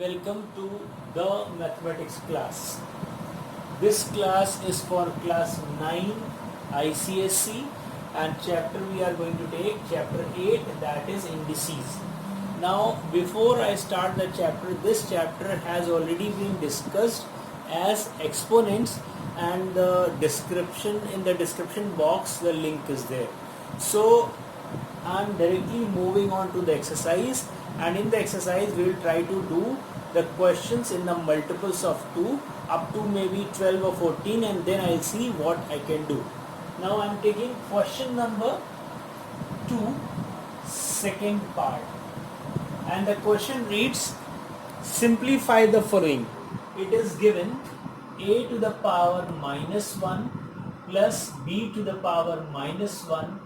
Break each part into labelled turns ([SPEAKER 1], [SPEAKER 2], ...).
[SPEAKER 1] welcome to the mathematics class. This class is for class 9 ICSE and chapter we are going to take chapter 8, that is indices. Now before I start the chapter, this chapter has already been discussed as exponents, and the description, in the description box the link is there. So I am directly moving on to the exercise, and in the exercise we will try to do the questions in the multiples of 2 up to maybe 12 or 14, and then I will see what I can do. Now I am taking question number 2, second part, and the question reads, simplify the following. It is given a to the power minus 1 plus b to the power minus 1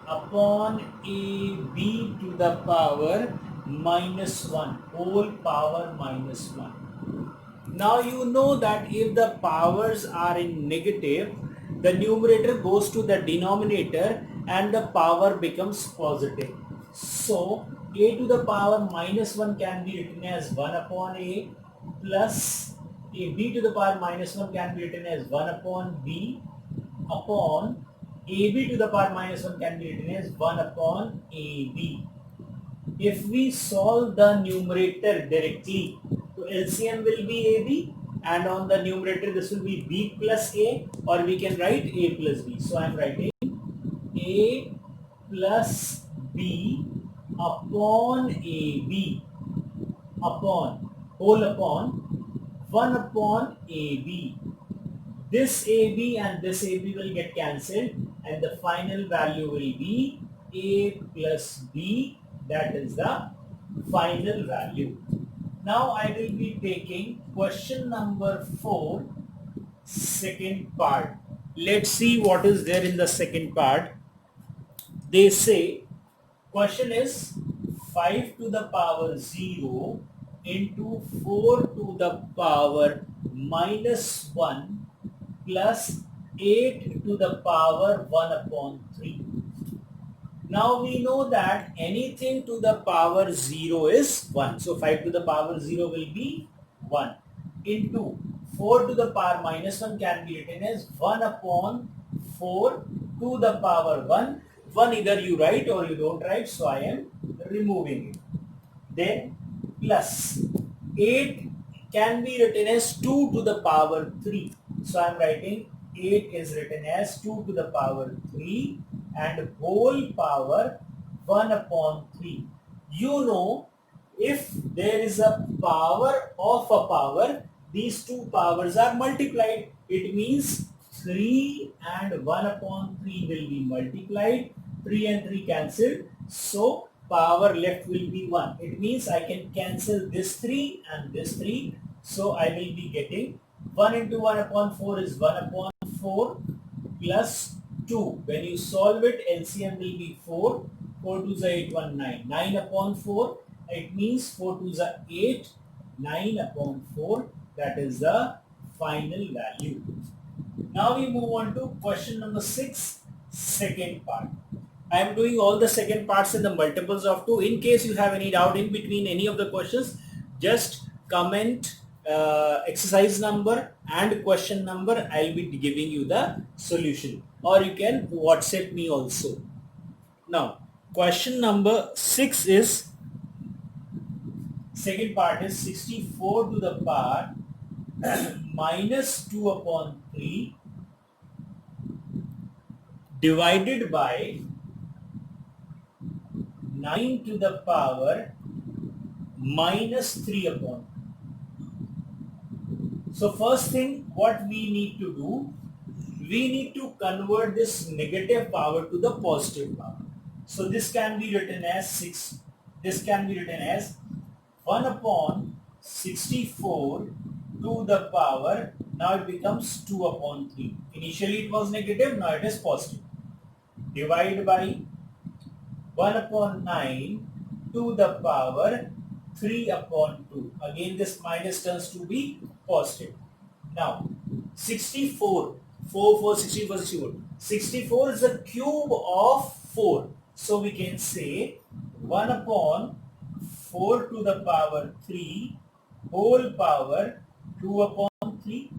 [SPEAKER 1] upon a b to the power minus 1 whole power minus 1. Now you know that if the powers are in negative, the numerator goes to the denominator and the power becomes positive. So a to the power minus 1 can be written as 1 upon a plus a b to the power minus 1 can be written as 1 upon b upon ab to the power minus 1 can be written as 1 upon ab. If we solve the numerator directly, so LCM will be AB, and on the numerator this will be B plus A, or we can write A plus B. So I am writing A plus B upon AB upon whole upon 1 upon AB. This AB and this AB will get cancelled, and the final value will be A plus B. That is the final value. Now I will be taking question number 4, second part. Let's see what is there in the second part. They say, question is 5 to the power 0 into 4 to the power minus 1 plus 8 to the power 1 upon 3. Now we know that anything to the power 0 is 1. So 5 to the power 0 will be 1 into 4 to the power minus 1 can be written as 1 upon 4 to the power 1. 1 either you write or you don't write, so I am removing it. Then plus 8 can be written as 2 to the power 3. So I am writing 8 is written as 2 to the power 3 and whole power 1 upon 3. You know, if there is a power of a power, these two powers are multiplied. It means 3 and 1 upon 3 will be multiplied. 3 and 3 cancelled. So power left will be 1. It means I can cancel this 3 and this 3. So I will be getting 1 into 1 upon 4 is 1 upon 4 plus 2. When you solve it, LCM will be 4. 4 2 is 8, 1, 9. 9 upon 4, it means 4 2 is 8. 9 upon 4, that is the final value. Now we move on to question number 6, second part. I am doing all the second parts in the multiples of 2. In case you have any doubt in between any of the questions, just comment exercise number and question number. I will be giving you the solution, or you can WhatsApp me also. Now question number 6 is, second part is 64 to the power minus 2 upon 3 divided by 9 to the power minus 3 upon 2. So first thing what we need to do, we need to convert this negative power to the positive power. So this can be written as 6. This can be written as 1 upon 64 to the power, now it becomes 2 upon 3. Initially it was negative, now it is positive. Divide by 1 upon 9 to the power 3 upon 2. Again this minus turns to be positive. Now 64, 4, 4, 64, 64. 64 is the cube of 4. So we can say 1 upon 4 to the power 3 whole power 2 upon 3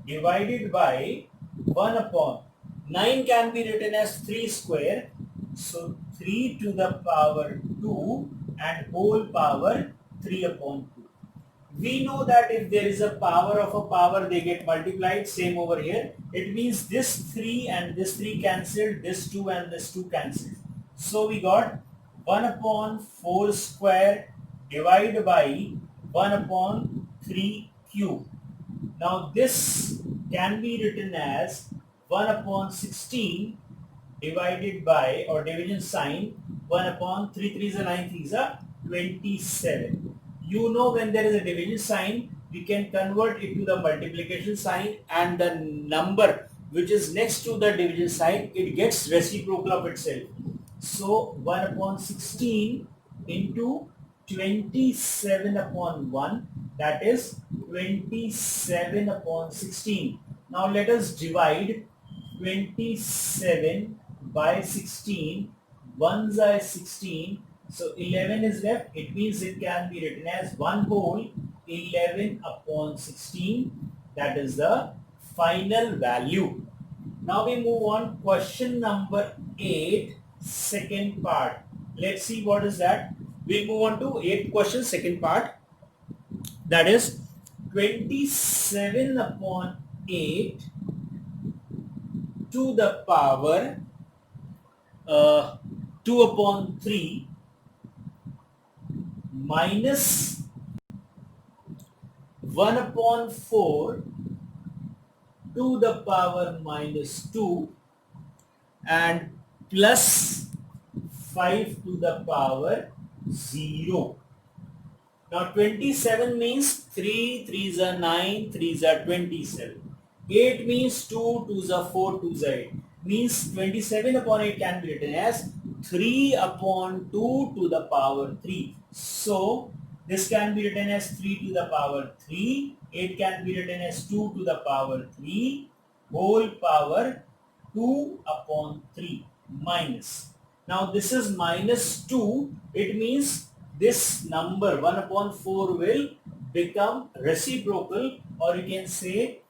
[SPEAKER 1] divided by 1 upon 9 can be written as 3 square. So 3 to the power 2 and whole power 3 upon 2. We know that if there is a power of a power, they get multiplied. Same over here. It means this 3 and this 3 cancelled, this 2 and this 2 cancelled. So we got 1 upon 4 square divided by 1 upon 3 cube. Now this can be written as 1 upon 16 divided by, or division sign, 1 upon 3 3 is a 9 3 is a 27. You know, when there is a division sign, we can convert it to the multiplication sign, and the number which is next to the division sign, it gets reciprocal of itself. So 1 upon 16 into 27 upon 1, that is 27 upon 16. Now let us divide 27 by 16. 1s are 16, so 11 is left. It means it can be written as 1 whole 11 upon 16. That is the final value. Now we move on. Question number 8, second part. Let's see what is that. We'll move on to 8th question, second part. That is 27 upon 8 to the power 2 upon 3 minus 1 upon 4 to the power minus 2 and plus 5 to the power 0. Now 27 means 3 3s are 9, 3s are 27. 8 means 2, 2s are 4, 2s are 8. Means 27 upon 8 can be written as 3 upon 2 to the power 3. So this can be written as 3 to the power 3. 8 can be written as 2 to the power 3 whole power 2 upon 3 minus. Now this is minus 2. It means this number 1 upon 4 will become reciprocal, or you can say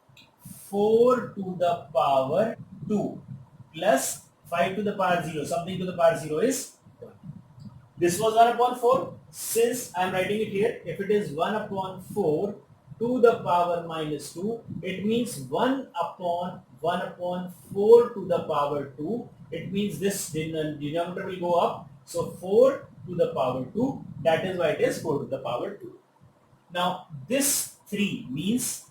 [SPEAKER 1] 4 to the power 2 plus 5 to the power 0. Something to the power 0 is 1. This was 1 upon 4. Since I am writing it here, if it is 1 upon 4 to the power minus 2, it means 1 upon 4 to the power 2. It means this denominator will go up. So 4 to the power 2, that is why it is 4 to the power 2. Now this 3 means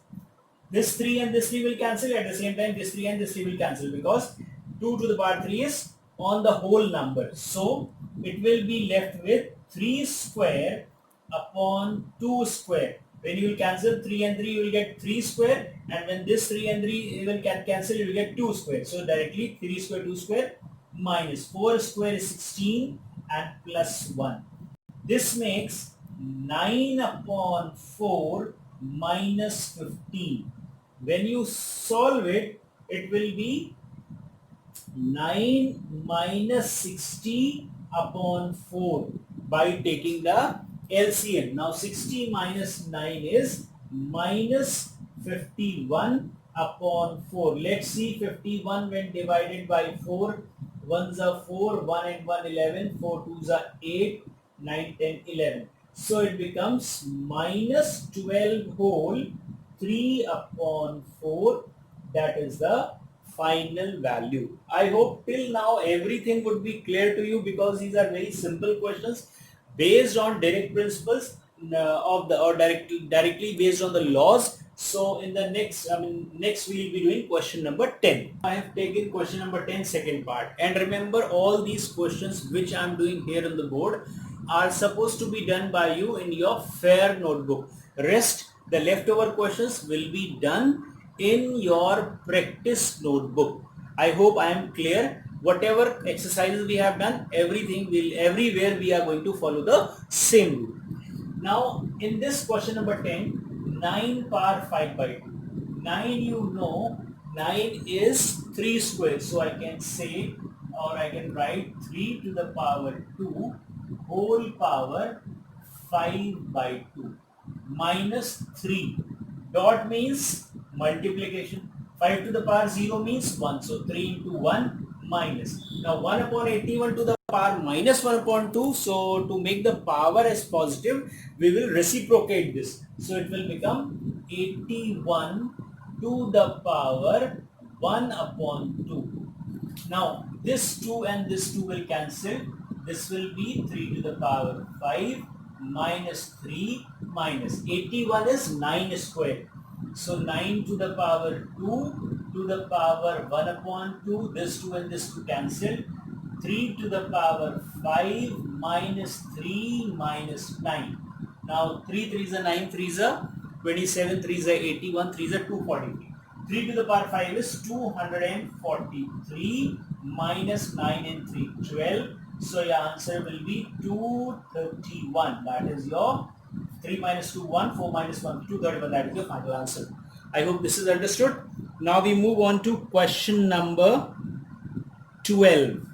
[SPEAKER 1] this 3 and this 3 will cancel. At the same time, this 3 and this 3 will cancel, because 2 to the power 3 is on the whole number. So it will be left with 3 square upon 2 square. When you will cancel 3 and 3, you will get 3 square, and when this 3 and 3 will cancel, you will get 2 square. So directly 3 square 2 square minus 4 square is 16 and plus 1. This makes 9 upon 4 minus 15. When you solve it, it will be 9 minus 60 upon 4 by taking the LCM. Now 60 minus 9 is minus 51 upon 4. Let's see 51 when divided by 4. 1s are 4, 1 and 1 11, 4 2s are 8, 9 10 11. So it becomes minus 12 whole 3 upon 4. That is the final value. I hope till now everything would be clear to you, because these are very simple questions based on direct principles of the, or directly based on the laws. So in the next we will be doing question number 10. I have taken question number 10 second part, and remember, all these questions which I am doing here on the board are supposed to be done by you in your fair notebook. Rest, the leftover questions will be done in your practice notebook. I hope I am clear. Whatever exercises we have done, everywhere we are going to follow the same rule. Now in this question number 10, 9 power 5 by 2. 9, you know, 9 is 3 square. So I can say, or I can write 3 to the power 2 whole power 5 by 2. minus 3. Dot means multiplication. 5 to the power 0 means 1. So 3 into 1 minus. Now 1 upon 81 to the power minus 1 upon 2. So to make the power as positive, we will reciprocate this. So it will become 81 to the power 1 upon 2. Now this 2 and this 2 will cancel. This will be 3 to the power 5 minus 3 minus 81 is 9 square. So 9 to the power 2 to the power 1 upon 2. This 2 and this 2 cancel. 3 to the power 5 minus 3 minus 9. Now 3 3 is a 9, 3 is a 27, 3 is a 81, 3 is a 243. 3 to the power 5 is 243 minus 9 and 3, 12. So your answer will be 231. That is your 3 minus 2, 1, 4 minus 1, 231. That is your final answer. I hope this is understood. Now we move on to question number 12.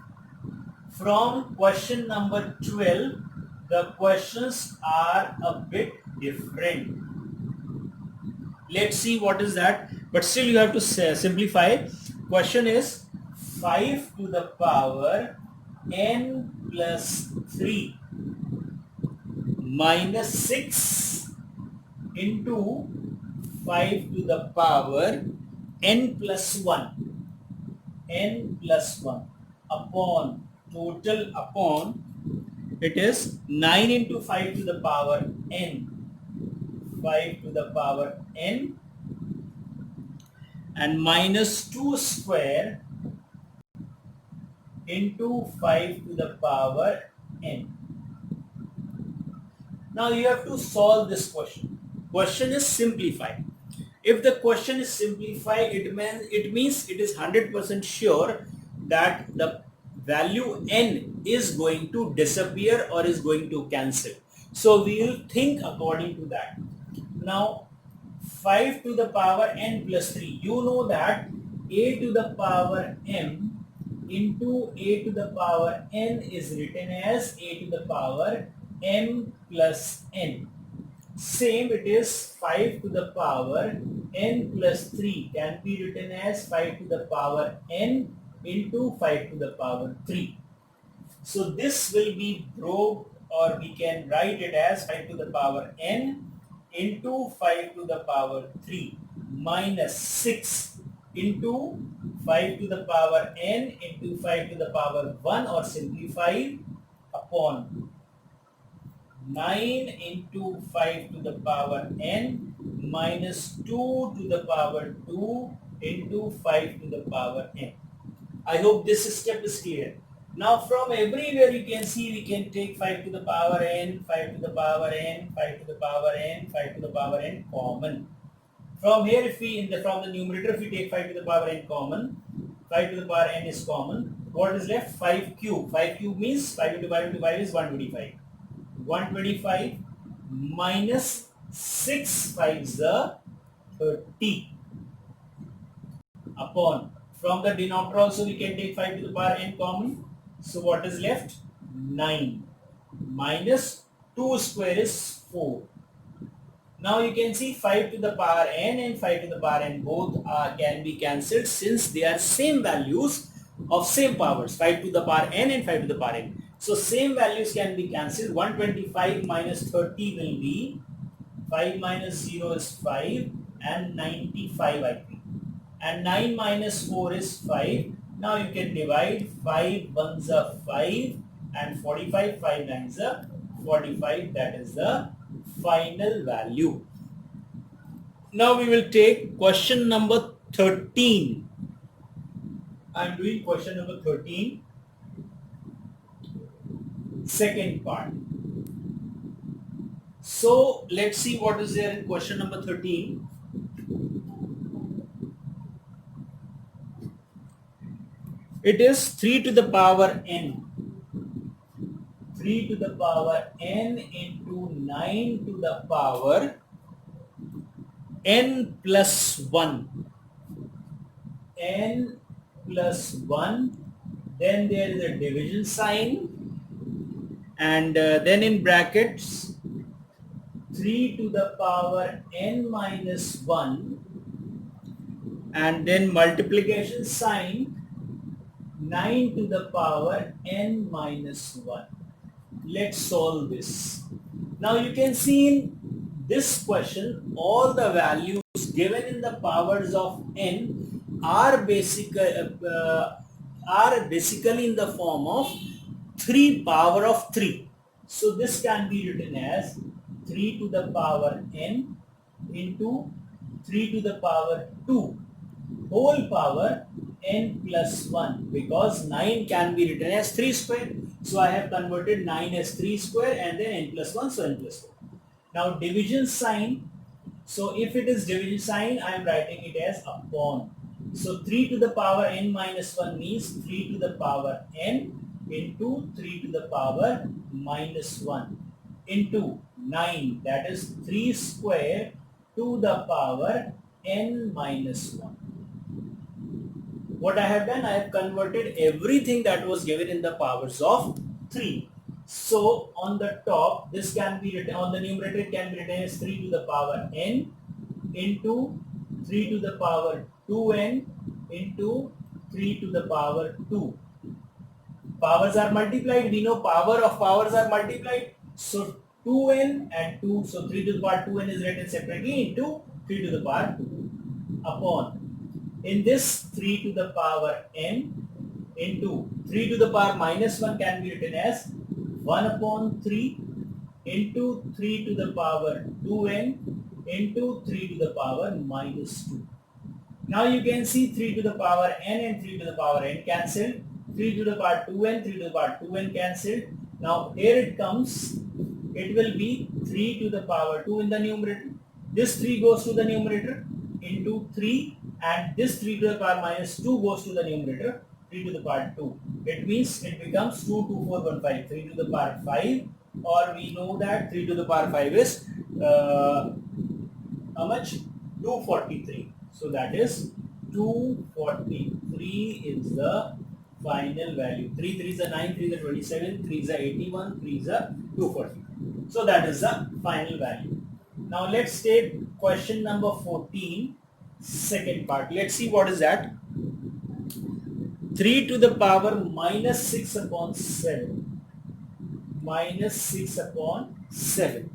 [SPEAKER 1] From question number 12, the questions are a bit different. Let's see what is that. But still you have to simplify. Question is 5 to the power n plus 3 minus 6 into 5 to the power n plus 1 upon total upon it is 9 into 5 to the power n, 5 to the power n, and minus 2 square into 5 to the power n. Now you have to solve this question. Question is simplified. If the question is simplified, it means it is 100% sure that the value n is going to disappear or is going to cancel. So we will think according to that. Now 5 to the power n plus 3. You know that a to the power m into a to the power n is written as a to the power m plus n. Same it is 5 to the power n plus 3 can be written as 5 to the power n into 5 to the power 3. So this will be broke, or we can write it as 5 to the power n into 5 to the power 3 minus 6 into 5 to the power n into 5 to the power 1, or simplify upon 9 into 5 to the power n minus 2 to the power 2 into 5 to the power n. I hope this step is clear. Now from everywhere you can see we can take 5 to the power n, 5 to the power n, 5 to the power n, 5 to the power n common. From here if we from the numerator if we take 5 to the power n common, 5 to the power n is common, what is left? 5 cube. 5 cube means 5 into 5 into 5 is 125. 125 minus 6 5 is 30 upon, from the denominator also we can take 5 to the power n common. So what is left? 9 minus 2 square is 4. Now you can see 5 to the power n and 5 to the power n both can be cancelled, since they are same values of same powers, 5 to the power n and 5 to the power n. So same values can be cancelled. 125 minus 30 will be 5 minus 0 is 5 and 95 I think. And 9 minus 4 is 5. Now you can divide 5 ones are 5 and 45, 5 nines are 45. That is the final value. Now we will take question number 13. I am doing question number 13. Second part. So let's see what is there in question number 13. It is 3 to the power n. 3 to the power n into 9 to the power n plus 1. N plus 1. Then there is a division sign. And then in brackets 3 to the power n minus 1, and then multiplication sign 9 to the power n minus 1. Let's solve this. Now you can see in this question all the values given in the powers of n are basically in the form of 3 power of 3. So this can be written as 3 to the power n into 3 to the power 2 whole power n plus 1, because 9 can be written as 3 square. So I have converted 9 as 3 square and then n plus 1, so n plus 1. Now division sign. So if it is division sign, I am writing it as upon. So 3 to the power n minus 1 means 3 to the power n into 3 to the power minus 1 into 9, that is 3 square to the power n minus 1. What I have done, I have converted everything that was given in the powers of 3. So on the top, this can be written, on the numerator it can be written as 3 to the power n into 3 to the power 2n into 3 to the power 2. Powers are multiplied. We know power of powers are multiplied. So 2n and 2. So 3 to the power 2n is written separately into 3 to the power 2 upon. In this 3 to the power n into 3 to the power minus 1 can be written as 1 upon 3 into 3 to the power 2n into 3 to the power minus 2. Now you can see 3 to the power n and 3 to the power n cancelled. 3 to the power 2n, 3 to the power 2n cancelled. Now here it comes. It will be 3 to the power 2 in the numerator. This 3 goes to the numerator into 3, and this 3 to the power minus 2 goes to the numerator, 3 to the power 2. It means it becomes 2, 2, 4, 1, 5, 3 to the power 5, or we know that 3 to the power 5 is how much? 243. So that is 243 is the final value. 3 3 is a 9, 3 is a 27, 3 is a 81, 3 is a 240. So that is the final value. Now let's take question number 14, second part. Let's see what is that. 3 to the power minus 6 upon 7. Minus 6 upon 7.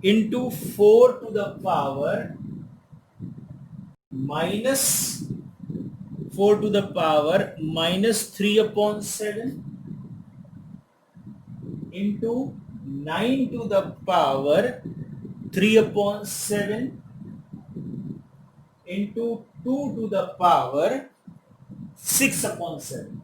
[SPEAKER 1] Into 4 to the power minus 4 to the power minus 3 upon 7 into 9 to the power 3 upon 7 into 2 to the power 6 upon 7.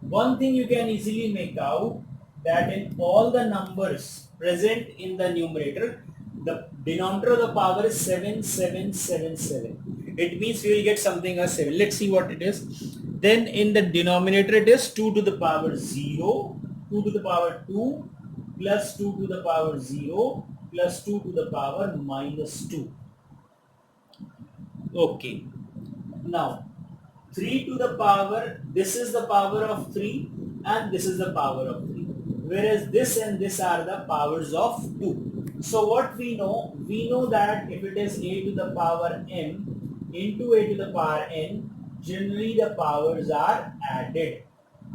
[SPEAKER 1] One thing you can easily make out, that in all the numbers present in the numerator, the denominator of the power is 7, 7, 7, 7. It means we will get something as 7. Let's see what it is. Then in the denominator it is 2 to the power 0, 2 to the power 2, plus 2 to the power 0, plus 2 to the power minus 2. Okay. Now 3 to the power, this is the power of 3 and this is the power of 3. Whereas this and this are the powers of 2. So what we know that if it is a to the power m into a to the power n, generally the powers are added.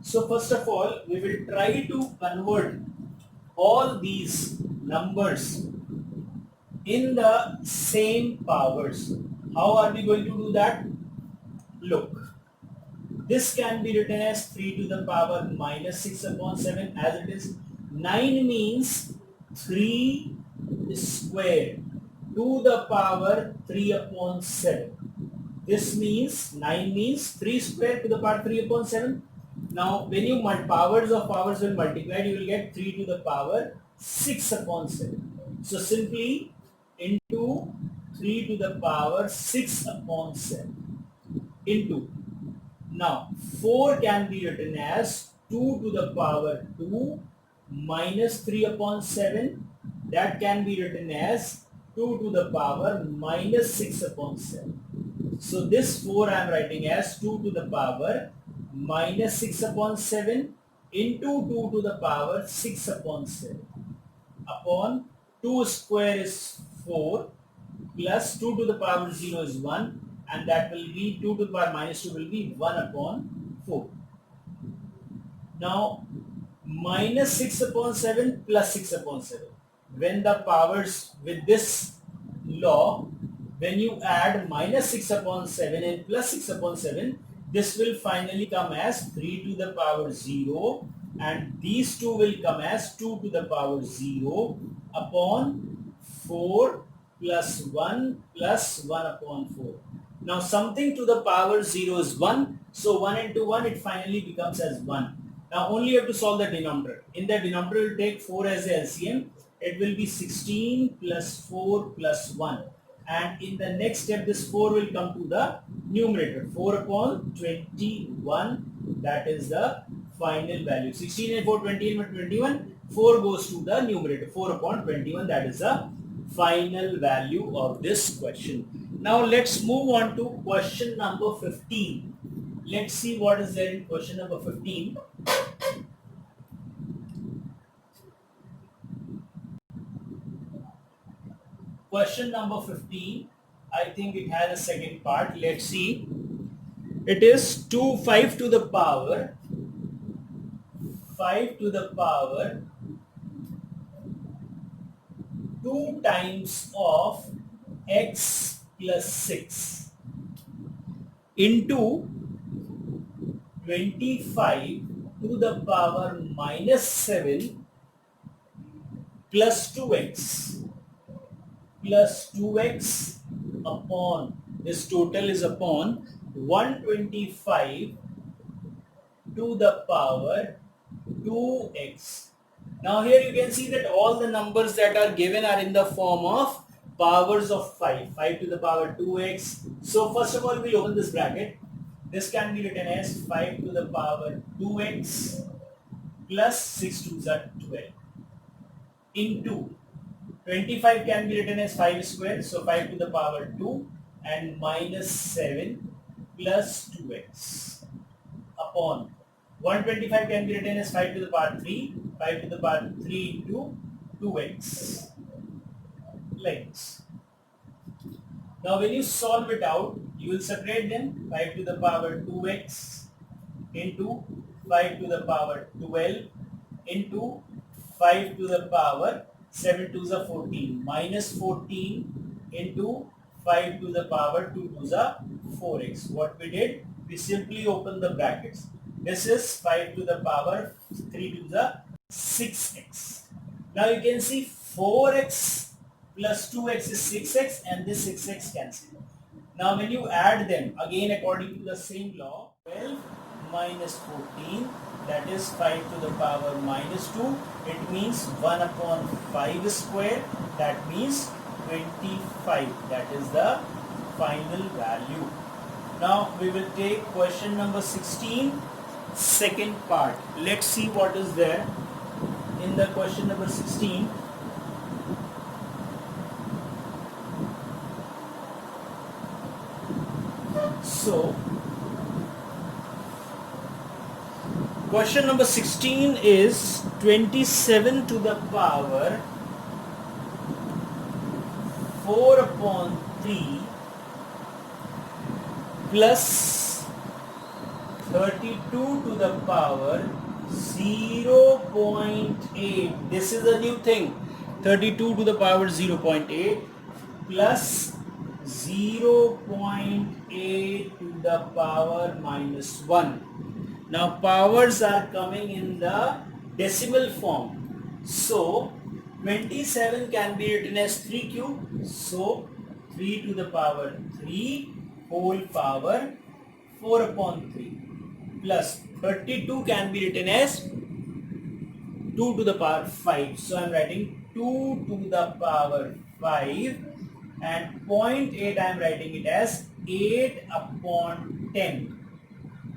[SPEAKER 1] So first of all, we will try to convert all these numbers in the same powers. How are we going to do that? Look, this can be written as 3 to the power minus 6 upon 7 as it is. 9 means 3 square to the power 3 upon 7. This means 9 means 3 square to the power 3 upon 7. Now when you powers of powers will multiply, you will get 3 to the power 6 upon 7. So simply into 3 to the power 6 upon 7 into, now 4 can be written as 2 to the power 2 minus 3 upon 7. That can be written as 2 to the power minus 6 upon 7. So this 4 I am writing as 2 to the power minus 6 upon 7 into 2 to the power 6 upon 7 upon 2 square is 4 plus 2 to the power 0 is 1, and that will be 2 to the power minus 2 will be 1 upon 4. Now minus 6 upon 7 plus 6 upon 7. When the powers with this law, when you add minus 6 upon 7 and plus 6 upon 7, this will finally come as 3 to the power 0, and these two will come as 2 to the power 0 upon 4 plus 1 plus 1 upon 4. Now something to the power 0 is 1, so 1 into 1 it finally becomes as 1. Now only you have to solve the denominator. In the denominator, you take 4 as the LCM. It will be 16 plus 4 plus 1. And in the next step, this 4 will come to the numerator. 4 upon 21, that is the final value. 16 and 4, 20 and 21, 4 goes to the numerator. 4 upon 21, that is the final value of this question. Now let's move on to question number 15. Let's see what is there in question number 15. Question number 15, I think it has a second part. Let's see. It is 5 to the power 2 times of x plus 6 into 25 to the power minus 7 plus 2x upon, this total is upon 125 to the power 2x. Now here you can see that all the numbers that are given are in the form of powers of 5 to the power 2x. So first of all, we'll open this bracket. This can be written as 5 to the power 2x plus 6 to the 12 into 25 can be written as 5 square, so 5 to the power 2 and minus 7 plus 2x upon 125 can be written as 5 to the power 3, 5 to the power 3 into 2x, like this. Now when you solve it out, you will separate them. 5 to the power 2x into 5 to the power 12 into 5 to the power 7 to the 14 minus 14 into 5 to the power 2 to the 4x. What we did, we simply opened the brackets. This is 5 to the power 3 to the 6x. Now you can see 4x plus 2x is 6x and this 6x cancel. Now when you add them, again according to the same law, 12 minus 14, that is 5 to the power minus 2, it means 1 upon 5 square, that means 25, that is the final value. Now we will take question number 16, second part. Let's see what is there in the question number 16. So question number 16 is 27 to the power 4 upon 3 plus 32 to the power 0.8. This is a new thing. 32 to the power 0.8 plus 0.8 to the power minus 1. Now powers are coming in the decimal form. So 27 can be written as 3 cube. So 3 to the power 3 whole power 4 upon 3 plus 32 can be written as 2 to the power 5. So I am writing 2 to the power 5 and 0.8 I am writing it as 8 upon 10.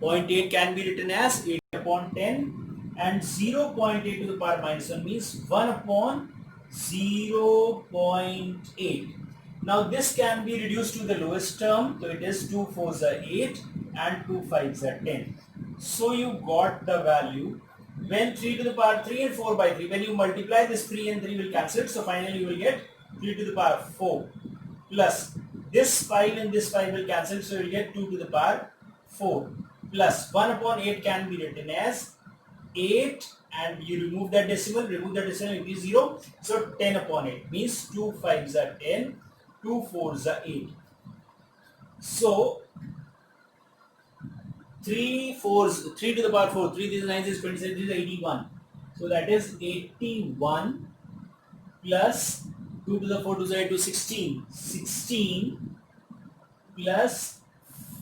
[SPEAKER 1] 0.8 can be written as 8 upon 10 and 0.8 to the power minus 1 means 1 upon 0.8. Now this can be reduced to the lowest term, so it is 2 4s are 8 and 2 5s are 10. So you got the value when 3 to the power 3 and 4 by 3, when you multiply this 3 and 3 will cancel, so finally you will get 3 to the power 4 plus this 5 and this 5 will cancel, so you will get 2 to the power 4 plus 1 upon 8 can be written as 8, and you remove the decimal, it is 0, so 10 upon 8 means 2 5s are 10, 2 4s are 8. So 3 to the power 4, 3 this 9 is 27, this is 81. So that is 81 plus 2 to the 4 to the 8 to 16. 16 plus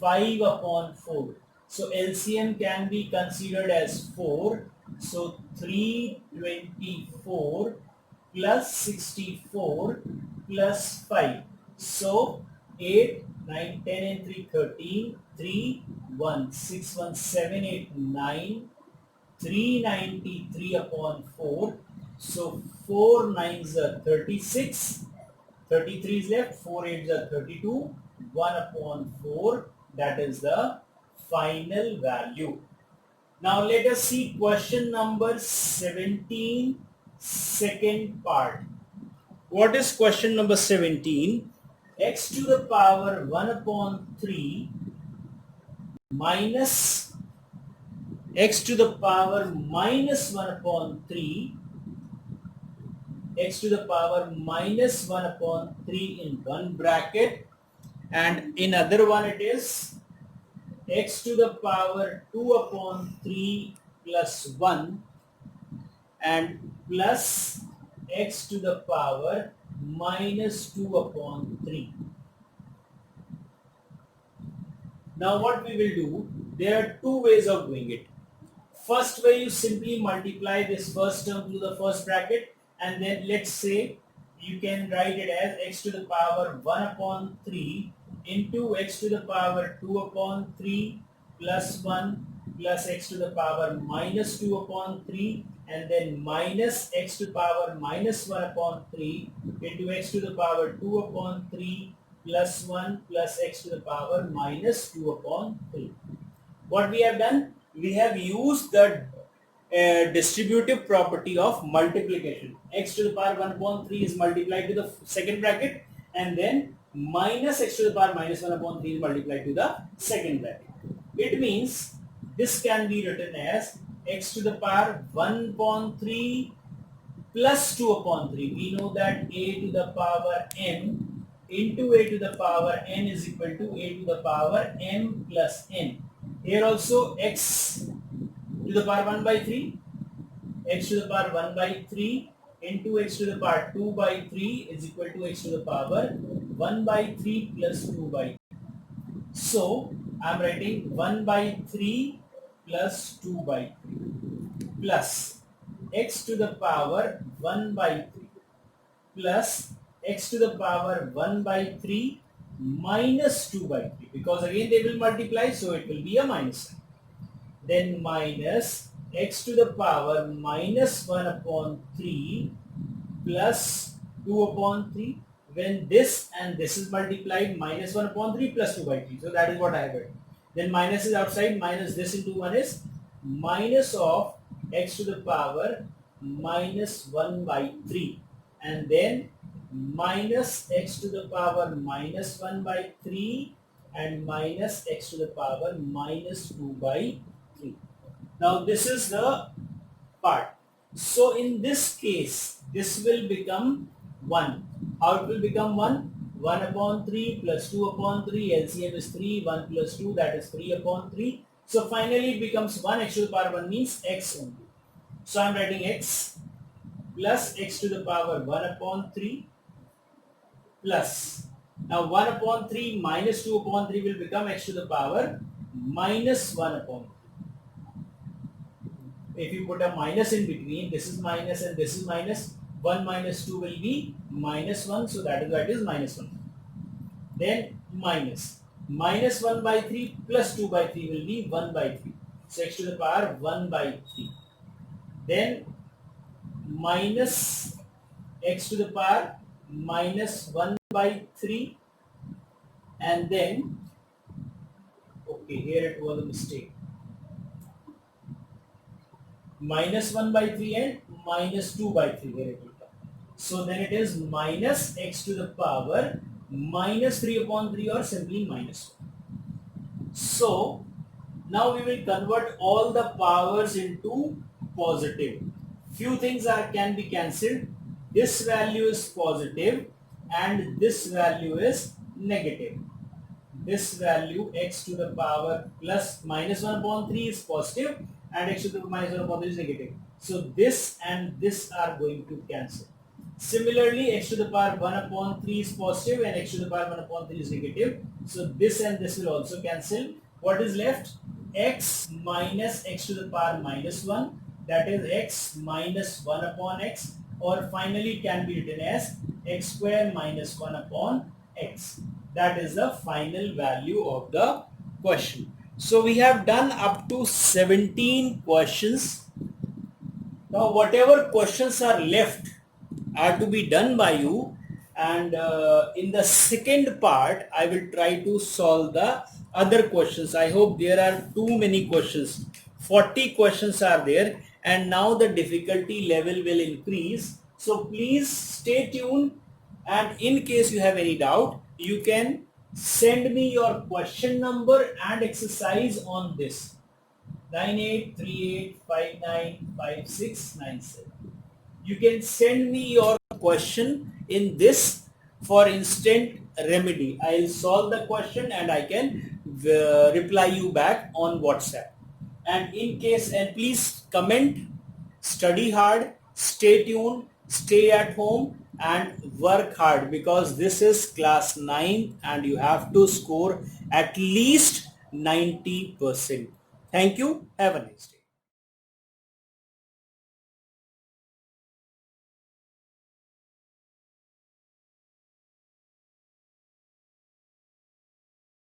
[SPEAKER 1] 5 upon 4. So LCM can be considered as 4. So 324 plus 64 plus 5. So 8, 9, 10 and 3, 13, 3, 1, 6, 1, 7, 8, 9, 393 upon 4. So 4 9s are 36, 33 is left, 4 8s are 32, 1 upon 4, that is the final value. Now let us see question number 17, second part. What is question number 17? X to the power 1 upon 3 minus x to the power minus 1 upon 3, x to the power minus 1 upon 3 in one bracket, and in other one it is x to the power 2 upon 3 plus 1 and plus x to the power minus 2 upon 3. Now what we will do, there are two ways of doing it. First way, you simply multiply this first term to the first bracket, and then let's say you can write it as x to the power 1 upon 3 into x to the power 2 upon 3 plus 1 plus x to the power minus 2 upon 3, and then minus x to the power minus 1 upon 3 into x to the power 2 upon 3 plus 1 plus x to the power minus 2 upon 3. What we have done? We have used the distributive property of multiplication. X to the power 1 upon 3 is multiplied to the second bracket, and then minus x to the power minus 1 upon 3 is multiplied to the second bracket. It means this can be written as x to the power 1 upon 3 plus 2 upon 3. We know that a to the power m into a to the power n is equal to a to the power m plus n. Here also x to the power 1 by 3, x to the power 1 by 3 into x to the power 2 by 3 is equal to x to the power 1 by 3 plus 2 by 3. So I am writing 1 by 3 plus 2 by 3 plus x to the power 1 by 3 plus x to the power 1 by 3 minus 2 by 3, because again they will multiply, so it will be a minus sign. Then minus x to the power minus 1 upon 3 plus 2 upon 3. When this and this is multiplied, minus 1 upon 3 plus 2 by 3. So that is what I have written. Then minus is outside, minus this into 1 is minus of x to the power minus 1 by 3. And then minus x to the power minus 1 by 3 and minus x to the power minus 2 by 3. Now this is the part. So in this case, this will become 1. How it will become 1? 1 upon 3 plus 2 upon 3, LCM is 3, 1 plus 2, that is 3 upon 3. So finally it becomes 1, x to the power 1 means x only. So I am writing x plus x to the power 1 upon 3 plus, now 1 upon 3 minus 2 upon 3 will become x to the power minus 1 upon 3. If you put a minus in between, this is minus and this is minus, 1 minus 2 will be minus 1, so that is why it is minus 1. Then minus 1 by 3 plus 2 by 3 will be 1 by 3. So x to the power 1 by 3. Then minus x to the power minus 1 by 3, and then, okay, here it was a mistake. minus 1 by 3 and minus 2 by 3 here it will come. So then it is minus x to the power minus 3 upon 3 or simply minus 1. So now we will convert all the powers into positive. Few things can be cancelled. This value is positive and this value is negative. This value x to the power plus minus 1 upon 3 is positive and x to the minus 1 upon 3 is negative. So this and this are going to cancel. Similarly, x to the power 1 upon 3 is positive and x to the power 1 upon 3 is negative. So this and this will also cancel. What is left? X minus x to the power minus 1, that is x minus 1 upon x, or finally it can be written as x square minus 1 upon x. That is the final value of the question. So we have done up to 17 questions. Now whatever questions are left are to be done by you, and in the second part I will try to solve the other questions. I hope there are too many questions. 40 questions are there, and now the difficulty level will increase. So please stay tuned, and in case you have any doubt, you can send me your question number and exercise on this 9838595697. You can send me your question in this for instant remedy. I'll solve the question and I can reply you back on WhatsApp. And in case, and please comment, study hard, stay tuned, stay at home and work hard, because this is class 9 and you have to score at least 90%. Thank you. Have a nice day.